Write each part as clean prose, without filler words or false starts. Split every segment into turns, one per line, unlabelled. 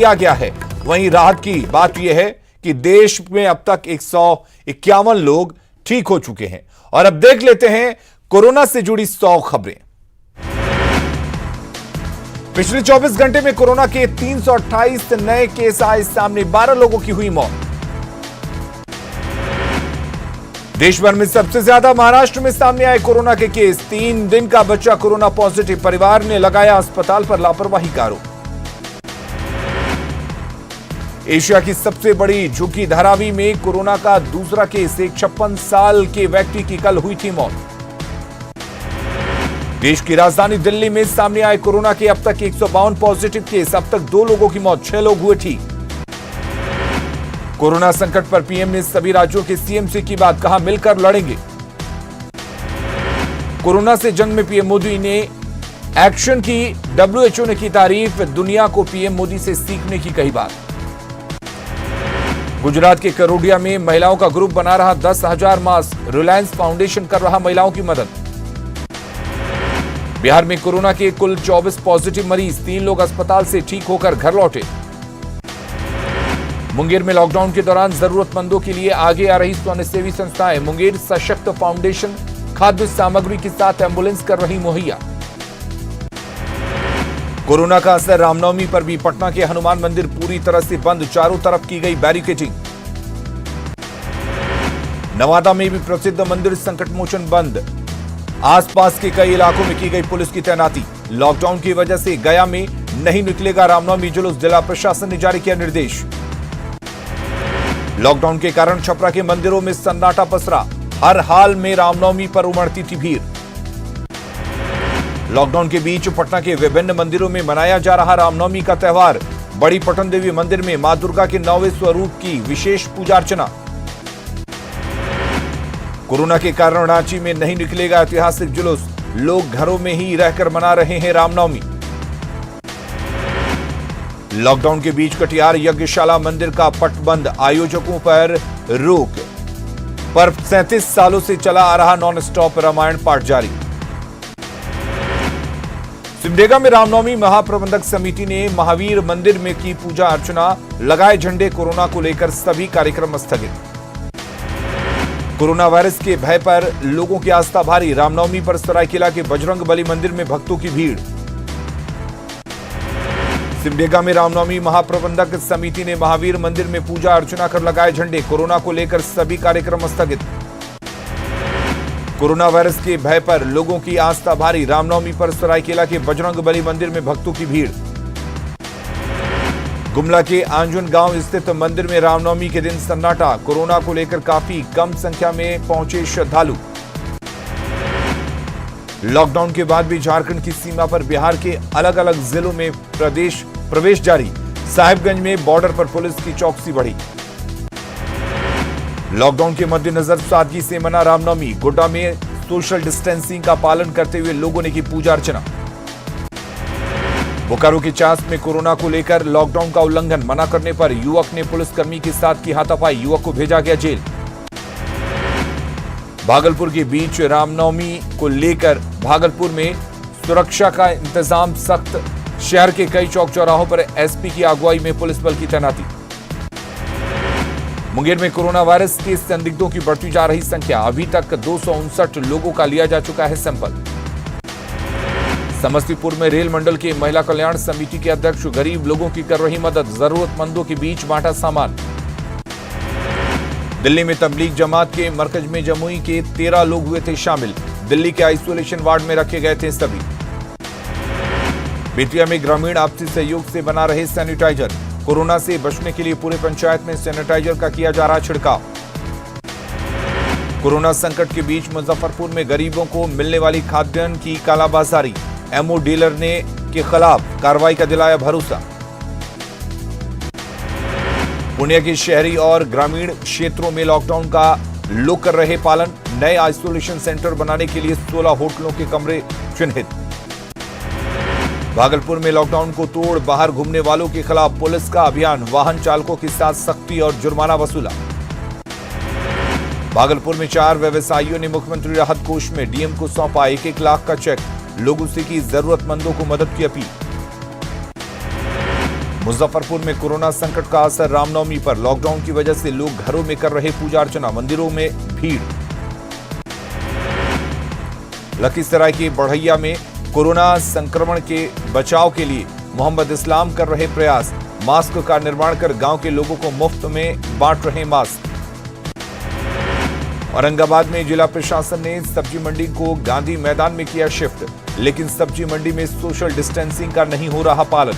किया गया है। वहीं राहत की बात यह है कि देश में अब तक 151 लोग ठीक हो चुके हैं। और अब देख लेते हैं कोरोना से जुड़ी 100 खबरें। पिछले 24 घंटे में कोरोना के 328 नए केस आए सामने, 12 लोगों की हुई मौत। देश भर में सबसे ज्यादा महाराष्ट्र में सामने आए कोरोना के केस। 3 दिन का बच्चा कोरोना पॉजिटिव, परिवार ने लगाया अस्पताल पर लापरवाही का आरोप। एशिया की सबसे बड़ी झुग्गी धारावी में कोरोना का दूसरा केस, एक 56 साल के व्यक्ति की कल हुई थी मौत। देश की राजधानी दिल्ली में सामने आए कोरोना के अब तक 152 पॉजिटिव केस, अब तक 2 लोगों की मौत, 6 लोग हुए ठीक। कोरोना संकट पर पीएम ने सभी राज्यों के सीएम से की बात, कहा मिलकर लड़ेंगे। कोरोना से जंग में पीएम मोदी ने एक्शन की, डब्ल्यूएचओ ने की तारीफ, दुनिया को पीएम मोदी से सीखने की कही बात। गुजरात के करोडिया में महिलाओं का ग्रुप बना रहा 10,000 मास्क, रिलायंस फाउंडेशन कर रहा महिलाओं की मदद। बिहार में कोरोना के कुल 24 पॉजिटिव मरीज, 3 लोग अस्पताल से ठीक होकर घर लौटे। मुंगेर में लॉकडाउन के दौरान जरूरतमंदों के लिए आगे आ रही स्वयंसेवी संस्थाएं, मुंगेर सशक्त फाउंडेशन खाद्य सामग्री के साथ एम्बुलेंस कर रही मुहैया। कोरोना का असर रामनवमी पर भी, पटना के हनुमान मंदिर पूरी तरह से बंद, चारों तरफ की गई बैरिकेडिंग। नवादा में भी प्रसिद्ध मंदिर संकटमोचन बंद, आसपास के कई इलाकों में की गई पुलिस की तैनाती। लॉकडाउन की वजह से गया में नहीं निकलेगा रामनवमी जुलूस, जिला प्रशासन ने जारी किया निर्देश। लॉकडाउन के कारण छपरा के मंदिरों में सन्नाटा पसरा, हर हाल में रामनवमी पर उमड़ती थी भीड़। लॉकडाउन के बीच पटना के विभिन्न मंदिरों में मनाया जा रहा रामनवमी का त्यौहार। बड़ी पटन देवी मंदिर में मां दुर्गा के 9वें स्वरूप की विशेष पूजा अर्चना। कोरोना के कारण रांची में नहीं निकलेगा ऐतिहासिक जुलूस, लोग घरों में ही रहकर मना रहे हैं रामनवमी। लॉकडाउन के बीच कटिहार यज्ञशाला मंदिर का पट बंद, आयोजकों पर रोक। पर 37 सालों से चला आ रहा नॉन स्टॉप रामायण पाठ जारी। सिमडेगा में रामनवमी महाप्रबंधक समिति ने महावीर मंदिर में की पूजा अर्चना, लगाए झंडे, कोरोना को लेकर सभी कार्यक्रम स्थगित। कोरोना वायरस के भय पर लोगों की आस्था भारी, रामनवमी पर सरायकेला के बजरंग बली मंदिर में भक्तों की भीड़। सिमडेगा में रामनवमी महाप्रबंधक समिति ने महावीर मंदिर में पूजा अर्चना कर लगाए झंडे, कोरोना को लेकर सभी कार्यक्रम स्थगित। कोरोना वायरस के भय पर लोगों की आस्था भारी, रामनवमी पर सरायकेला के बजरंग बली मंदिर में भक्तों की भीड़। गुमला के आंजुन गांव स्थित मंदिर में रामनवमी के दिन सन्नाटा, कोरोना को लेकर काफी कम संख्या में पहुंचे श्रद्धालु। लॉकडाउन के बाद भी झारखंड की सीमा पर बिहार के अलग अलग जिलों में प्रवेश जारी, साहिबगंज में बॉर्डर पर पुलिस की चौकसी बढ़ी। लॉकडाउन के मद्देनजर सादगी से मना रामनवमी, गोड्डा में सोशल डिस्टेंसिंग का पालन करते हुए लोगों ने की पूजा अर्चना। बोकारो के चास में कोरोना को लेकर लॉकडाउन का उल्लंघन, मना करने पर युवक ने पुलिसकर्मी के साथ की हाथापाई, युवक को भेजा गया जेल। भागलपुर के बीच रामनवमी को लेकर भागलपुर में सुरक्षा का इंतजाम सख्त, शहर के कई चौक चौराहों पर एसपी की अगुवाई में पुलिस बल की तैनाती। मुंगेर में कोरोना वायरस के संदिग्धों की बढ़ती जा रही संख्या, अभी तक 259 लोगों का लिया जा चुका है सैंपल। समस्तीपुर में रेल मंडल के महिला कल्याण समिति के अध्यक्ष गरीब लोगों की कर रही मदद, जरूरतमंदों के बीच बांटा सामान। दिल्ली में तबलीग जमात के मरकज में जमुई के 13 लोग हुए थे शामिल, दिल्ली के आइसोलेशन वार्ड में रखे गए थे सभी। बेतिया में ग्रामीण आपसी सहयोग से बना रहे सैनिटाइजर, कोरोना से बचने के लिए पूरे पंचायत में सैनिटाइजर का किया जा रहा छिड़काव। कोरोना संकट के बीच मुजफ्फरपुर में गरीबों को मिलने वाली खाद्यान्न की कालाबाजारी, एमओ डीलर ने के खिलाफ कार्रवाई का दिलाया भरोसा। पुणे के शहरी और ग्रामीण क्षेत्रों में लॉकडाउन का लोग कर रहे पालन, नए आइसोलेशन सेंटर बनाने के लिए 16 होटलों के कमरे चिन्हित। भागलपुर में लॉकडाउन को तोड़ बाहर घूमने वालों के खिलाफ पुलिस का अभियान, वाहन चालकों के साथ सख्ती और जुर्माना वसूला। भागलपुर में 4 व्यवसायियों ने मुख्यमंत्री राहत कोष में डीएम को सौंपा 1-1 लाख का चेक, लोगों से की जरूरतमंदों को मदद की अपील। मुजफ्फरपुर में कोरोना संकट का असर, रामनवमी पर लॉकडाउन की वजह से लोग घरों में कर रहे पूजा अर्चना, मंदिरों में भीड़। लखीसराय के बढ़ैया में कोरोना संक्रमण के बचाव के लिए मोहम्मद इस्लाम कर रहे प्रयास, मास्क का निर्माण कर गांव के लोगों को मुफ्त में बांट रहे मास्क। औरंगाबाद में जिला प्रशासन ने सब्जी मंडी को गांधी मैदान में किया शिफ्ट, लेकिन सब्जी मंडी में सोशल डिस्टेंसिंग का नहीं हो रहा पालन।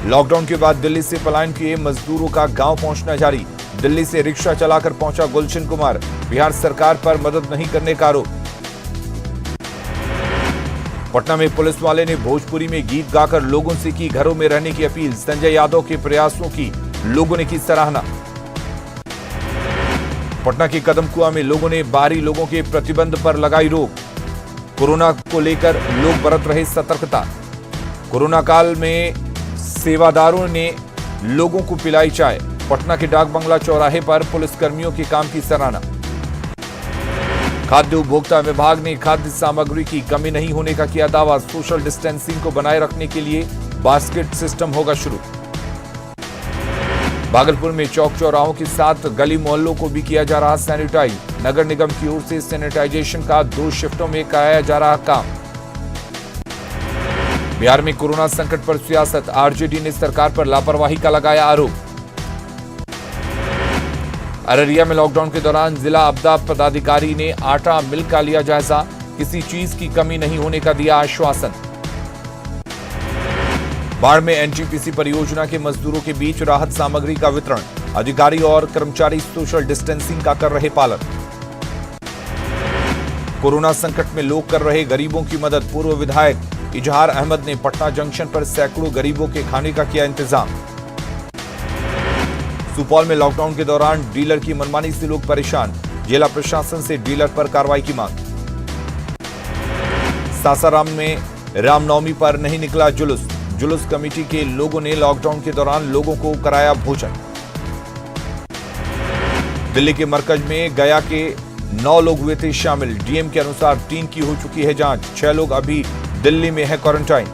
लॉकडाउन के बाद दिल्ली से पलायन किए मजदूरों का गांव पहुंचना जारी, दिल्ली से रिक्शा चलाकर पहुंचा गुलशन कुमार, बिहार सरकार पर मदद नहीं करने का आरोप। पटना में पुलिस वाले ने भोजपुरी में गीत गाकर लोगों से की घरों में रहने की अपील, संजय यादव के प्रयासों की लोगों ने की सराहना। पटना के कदमकुआं में लोगों ने बाहरी लोगों के प्रतिबंध पर लगाई रोक, कोरोना को लेकर लोग बरत रहे सतर्कता। कोरोना काल में सेवादारों ने लोगों को पिलाई चाय, पटना के डाक बंगला चौराहे पर पुलिसकर्मियों के काम की सराहना। खाद्य उपभोक्ता विभाग ने खाद्य सामग्री की कमी नहीं होने का किया दावा, सोशल डिस्टेंसिंग को बनाए रखने के लिए बास्केट सिस्टम होगा शुरू। भागलपुर में चौक चौराहों के साथ गली मोहल्लों को भी किया जा रहा सैनिटाइज, नगर निगम की ओर से सैनिटाइजेशन का 2 शिफ्टों में कराया जा रहा काम। बिहार में कोरोना संकट पर सियासत, आरजेडी ने सरकार पर लापरवाही का लगाया आरोप। अररिया में लॉकडाउन के दौरान जिला आपदा पदाधिकारी ने आटा मिल का लिया जायजा, किसी चीज की कमी नहीं होने का दिया आश्वासन। बाढ़ में एनटीपीसी परियोजना के मजदूरों के बीच राहत सामग्री का वितरण, अधिकारी और कर्मचारी सोशल डिस्टेंसिंग का कर रहे पालन। कोरोना संकट में लोग कर रहे गरीबों की मदद, पूर्व विधायक इजहार अहमद ने पटना जंक्शन पर सैकड़ों गरीबों के खाने का किया इंतजाम। सुपौल में लॉकडाउन के दौरान डीलर की मनमानी से लोग परेशान, जिला प्रशासन से डीलर पर कार्रवाई की मांग। सासाराम में रामनवमी पर नहीं निकला जुलूस, जुलूस कमेटी के लोगों ने लॉकडाउन के दौरान लोगों को कराया भोजन। दिल्ली के मरकज में गया के 9 लोग हुए थे शामिल, डीएम के अनुसार 3 की हो चुकी है जांच, 6 लोग अभी दिल्ली में है क्वारंटाइन।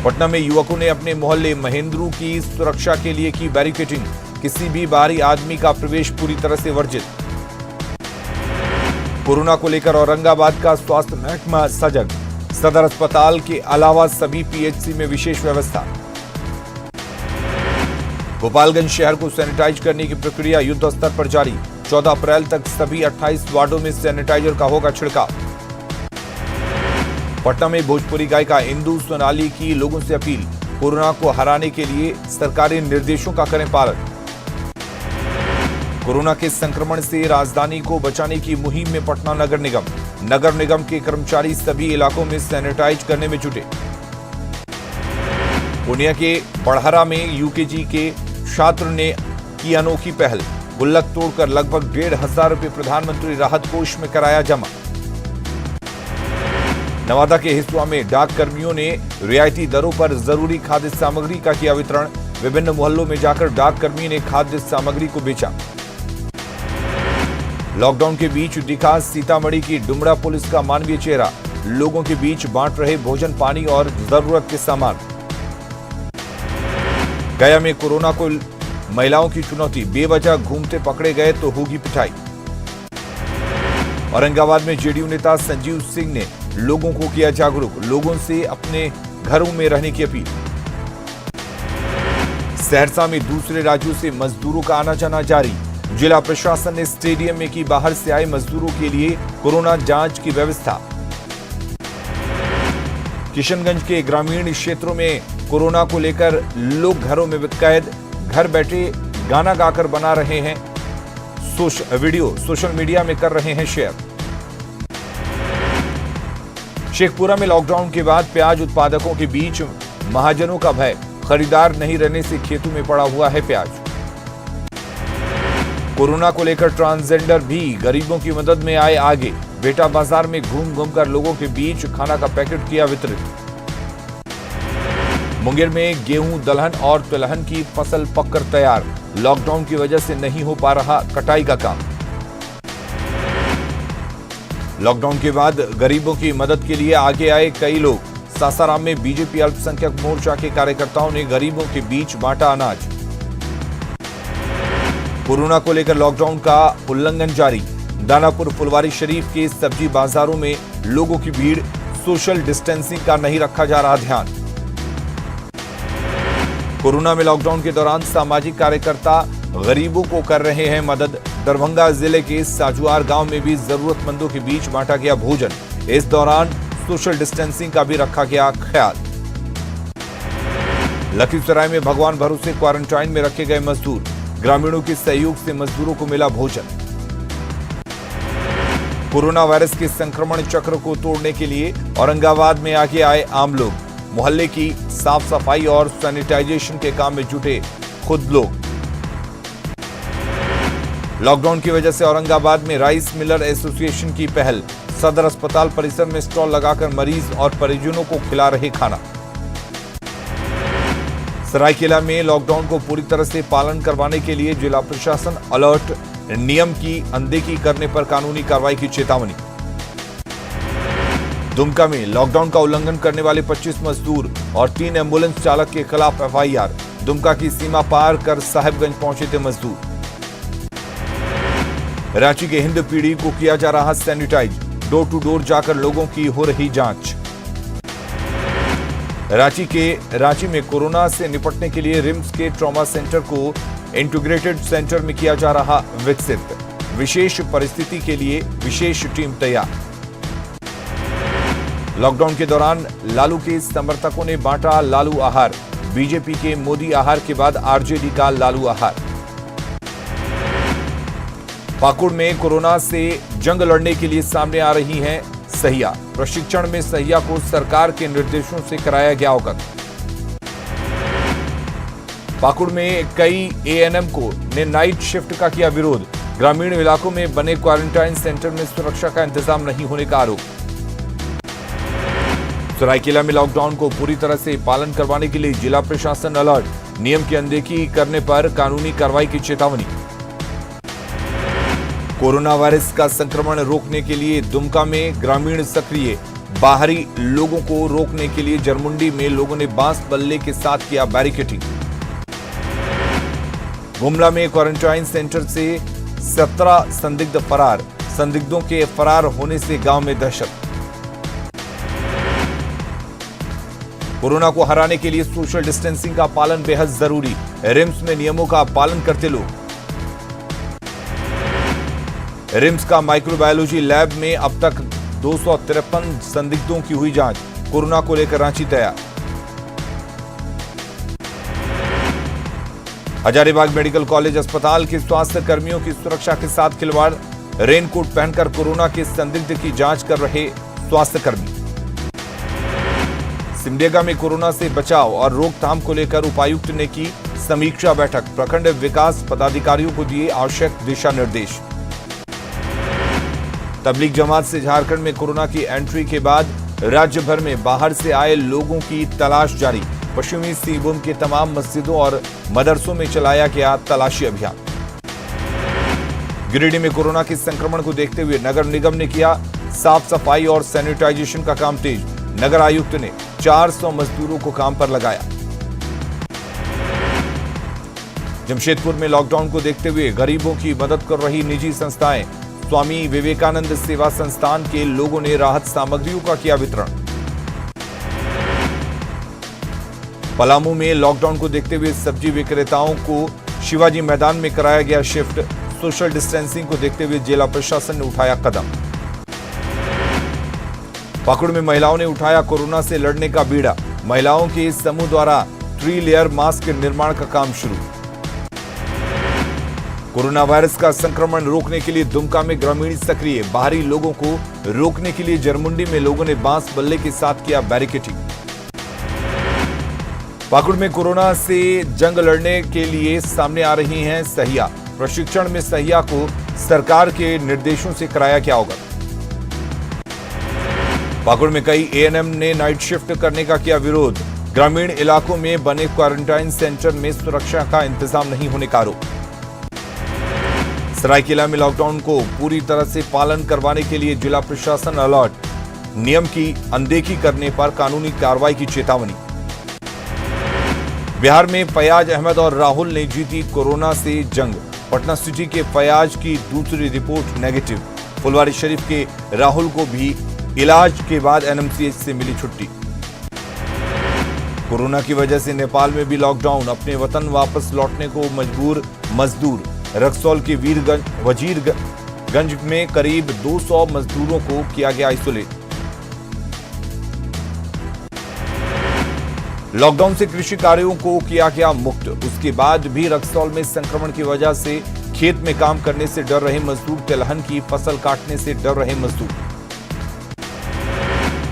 पटना में युवकों ने अपने मोहल्ले महेंद्रू की सुरक्षा के लिए की बैरिकेडिंग, किसी भी बाहरी आदमी का प्रवेश पूरी तरह से वर्जित। कोरोना को लेकर औरंगाबाद का स्वास्थ्य महकमा सजग, सदर अस्पताल के अलावा सभी पीएचसी में विशेष व्यवस्था। गोपालगंज शहर को सैनिटाइज करने की प्रक्रिया युद्ध स्तर पर जारी, 14 अप्रैल तक सभी 28 वार्डों में सैनिटाइजर का होगा छिड़काव। पटना में भोजपुरी गायिका इंदु सोनाली की लोगों से अपील, कोरोना को हराने के लिए सरकारी निर्देशों का करें पालन। कोरोना के संक्रमण से राजधानी को बचाने की मुहिम में पटना नगर निगम के कर्मचारी सभी इलाकों में सैनिटाइज करने में जुटे। पूर्णिया के बढ़हरा में यूकेजी के छात्र ने की अनोखी पहल, गुल्लक तोड़कर लगभग 1,500 रुपए प्रधानमंत्री राहत कोष में कराया जमा। नवादा के हिसुआ में डाक कर्मियों ने रियायती दरों पर जरूरी खाद्य सामग्री का किया वितरण, विभिन्न मोहल्लों में जाकर डाक कर्मी ने खाद्य सामग्री को बेचा। लॉकडाउन के बीच दिखा सीतामढ़ी की डुमरा पुलिस का मानवीय चेहरा, लोगों के बीच बांट रहे भोजन पानी और जरूरत के सामान। गया में कोरोना को महिलाओं की चुनौती, बेवजह घूमते पकड़े गए तो होगी पिटाई। औरंगाबाद में जेडीयू नेता संजीव सिंह ने लोगों को किया जागरूक, लोगों से अपने घरों में रहने की अपील। सहरसा में दूसरे राज्यों से मजदूरों का आना जाना जारी, जिला प्रशासन ने स्टेडियम में की बाहर से आए मजदूरों के लिए कोरोना जांच की व्यवस्था। किशनगंज के ग्रामीण क्षेत्रों में कोरोना को लेकर लोग घरों में कैद, घर बैठे गाना गाकर बना रहे हैं वीडियो, सोशल मीडिया में कर रहे हैं शेयर। शेखपुरा में लॉकडाउन के बाद प्याज उत्पादकों के बीच महाजनों का भय, खरीदार नहीं रहने से खेतों में पड़ा हुआ है प्याज। कोरोना को लेकर ट्रांसजेंडर भी गरीबों की मदद में आए आगे, बेटा बाजार में घूम घूम कर लोगों के बीच खाना का पैकेट किया वितरित। मुंगेर में गेहूं, दलहन और तिलहन की फसल पककर तैयार, लॉकडाउन की वजह से नहीं हो पा रहा कटाई का काम। लॉकडाउन के बाद गरीबों की मदद के लिए आगे आए कई लोग, सासाराम में बीजेपी अल्पसंख्यक मोर्चा के कार्यकर्ताओं ने गरीबों के बीच बांटा अनाज। कोरोना को लेकर लॉकडाउन का उल्लंघन जारी। दानापुर फुलवारी शरीफ के सब्जी बाजारों में लोगों की भीड़, सोशल डिस्टेंसिंग का नहीं रखा जा रहा ध्यान। कोरोना में लॉकडाउन के दौरान सामाजिक कार्यकर्ता गरीबों को कर रहे हैं मदद। दरभंगा जिले के साजुआर गांव में भी जरूरतमंदों के बीच बांटा गया भोजन। इस दौरान सोशल डिस्टेंसिंग का भी रखा गया ख्याल। लखीसराय में भगवान भरोसे क्वारंटाइन में रखे गए मजदूर, ग्रामीणों के सहयोग से मजदूरों को मिला भोजन। कोरोना वायरस के संक्रमण चक्र को तोड़ने के लिए औरंगाबाद में आगे आए आम लोग। मोहल्ले की साफ सफाई और सैनिटाइजेशन के काम में जुटे खुद लोग। लॉकडाउन की वजह से औरंगाबाद में राइस मिलर एसोसिएशन की पहल। सदर अस्पताल परिसर में स्टॉल लगाकर मरीज और परिजनों को खिला रहे खाना। सरायकेला में लॉकडाउन को पूरी तरह से पालन करवाने के लिए जिला प्रशासन अलर्ट। नियम की अनदेखी करने पर कानूनी कार्रवाई की चेतावनी। दुमका में लॉकडाउन का उल्लंघन करने वाले 25 मजदूर और 3 एम्बुलेंस चालक के खिलाफ एफआईआर। दुमका की सीमा पार कर साहिबगंज पहुंचे थे मजदूर। रांची के हिंद पीढ़ी को किया जा रहा सैनिटाइज। डोर टू डोर जाकर लोगों की हो रही जांच। रांची में कोरोना से निपटने के लिए रिम्स के ट्रॉमा सेंटर को इंटीग्रेटेड सेंटर में किया जा रहा विकसित। विशेष परिस्थिति के लिए विशेष टीम तैयार। लॉकडाउन के दौरान लालू के समर्थकों ने बांटा लालू आहार। बीजेपी के मोदी आहार के बाद आरजेडी का लालू आहार। पाकुड़ में कोरोना से जंग लड़ने के लिए सामने आ रही हैं सहिया। प्रशिक्षण में सहिया को सरकार के निर्देशों से कराया गया अवगत। पाकुड़ में कई एएनएम को ने नाइट शिफ्ट का किया विरोध। ग्रामीण इलाकों में बने क्वारंटाइन सेंटर में सुरक्षा का इंतजाम नहीं होने का आरोप। सरायकेला में लॉकडाउन को पूरी तरह से पालन करवाने के लिए जिला प्रशासन अलर्ट। नियम की अनदेखी करने पर कानूनी कार्रवाई की चेतावनी। कोरोना वायरस का संक्रमण रोकने के लिए दुमका में ग्रामीण सक्रिय। बाहरी लोगों को रोकने के लिए जरमुंडी में लोगों ने बांस बल्ले के साथ किया बैरिकेडिंग। गुमला में क्वारंटाइन सेंटर से 17 संदिग्ध फरार। संदिग्धों के फरार होने से गांव में दहशत। कोरोना को हराने के लिए सोशल डिस्टेंसिंग का पालन बेहद जरूरी। रिम्स में नियमों का पालन करते लोग। रिम्स का माइक्रोबायोलॉजी लैब में अब तक 253 संदिग्धों की हुई जांच। कोरोना को लेकर रांची तैयार। हजारीबाग मेडिकल कॉलेज अस्पताल के स्वास्थ्य कर्मियों की सुरक्षा के साथ खिलवाड़। रेनकोट पहनकर कोरोना के संदिग्ध की जांच कर रहे स्वास्थ्य कर्मी। सिमडेगा में कोरोना से बचाव और रोकथाम को लेकर उपायुक्त ने की समीक्षा बैठक। प्रखंड विकास पदाधिकारियों को दिए आवश्यक दिशा निर्देश। तबलीग जमात से झारखंड में कोरोना की एंट्री के बाद राज्य भर में बाहर से आए लोगों की तलाश जारी। पश्चिमी सिंहभूम के तमाम मस्जिदों और मदरसों में चलाया गया तलाशी अभियान। गिरिडीह में कोरोना के संक्रमण को देखते हुए नगर निगम ने किया साफ सफाई और सैनिटाइजेशन का काम तेज। नगर आयुक्त ने 400 मजदूरों को काम पर लगाया। जमशेदपुर में लॉकडाउन को देखते हुए गरीबों की मदद कर रही निजी संस्थाएं। स्वामी विवेकानंद सेवा संस्थान के लोगों ने राहत सामग्रियों का किया वितरण। पलामू में लॉकडाउन को देखते हुए सब्जी विक्रेताओं को शिवाजी मैदान में कराया गया शिफ्ट। सोशल डिस्टेंसिंग को देखते हुए जिला प्रशासन ने उठाया कदम। पाकुड़ में महिलाओं ने उठाया कोरोना से लड़ने का बीड़ा। महिलाओं के समूह द्वारा 3 लेयर मास्क निर्माण का काम शुरू। कोरोना वायरस का संक्रमण रोकने के लिए दुमका में ग्रामीण सक्रिय। बाहरी लोगों को रोकने के लिए जरमुंडी में लोगों ने बांस बल्ले के साथ किया बैरिकेडिंग। पाकुड़ में कोरोना से जंग लड़ने के लिए सामने आ रही हैं सहिया। प्रशिक्षण में सहिया को सरकार के निर्देशों से कराया गया होगा। पाकुड़ में कई एएनएम ने नाइट शिफ्ट करने का किया विरोध। ग्रामीण इलाकों में बने क्वारंटाइन सेंटर में सुरक्षा का इंतजाम नहीं होने का आरोप। सरायकेला में लॉकडाउन को पूरी तरह से पालन करवाने के लिए जिला प्रशासन अलर्ट। नियम की अनदेखी करने पर कानूनी कार्रवाई की चेतावनी। बिहार में फयाज अहमद और राहुल ने जीती कोरोना से जंग। पटना सिटी के फयाज की दूसरी रिपोर्ट नेगेटिव। फुलवारी शरीफ के राहुल को भी इलाज के बाद एनएमसीएच से मिली छुट्टी। कोरोना की वजह से नेपाल में भी लॉकडाउन। अपने वतन वापस लौटने को मजबूर मजदूर। रक्सौल के वजीरगंज में करीब 200 मजदूरों को किया गया आइसोलेट। लॉकडाउन से कृषि कार्यों को किया गया मुक्त। उसके बाद भी रक्सौल में संक्रमण की वजह से खेत में काम करने से डर रहे मजदूर। तिलहन की फसल काटने से डर रहे मजदूर।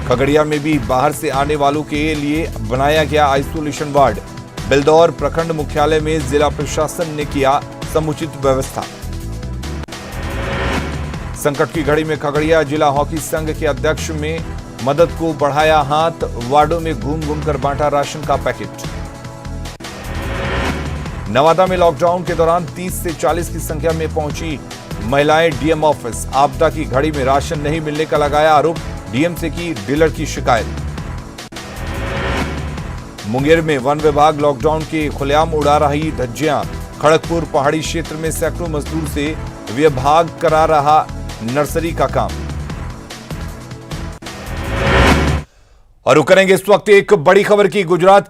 खगड़िया में भी बाहर से आने वालों के लिए बनाया गया आइसोलेशन वार्ड। बेलदौर प्रखंड मुख्यालय में जिला प्रशासन ने किया समुचित व्यवस्था। संकट की घड़ी में खगड़िया जिला हॉकी संघ के अध्यक्ष में मदद को बढ़ाया हाथ। वार्डों में घूम घूमकर बांटा राशन का पैकेट। नवादा में लॉकडाउन के दौरान 30 से 40 की संख्या में पहुंची महिलाएं डीएम ऑफिस। आपदा की घड़ी में राशन नहीं मिलने का लगाया आरोप। डीएम से की डीलर की शिकायत। मुंगेर में वन विभाग लॉकडाउन के खुलेआम उड़ा रही धज्जियां। खड़गपुर पहाड़ी क्षेत्र में सैकड़ों मजदूर से विभाग करा रहा नर्सरी का काम। और रुक करेंगे इस वक्त एक बड़ी खबर की। गुजरात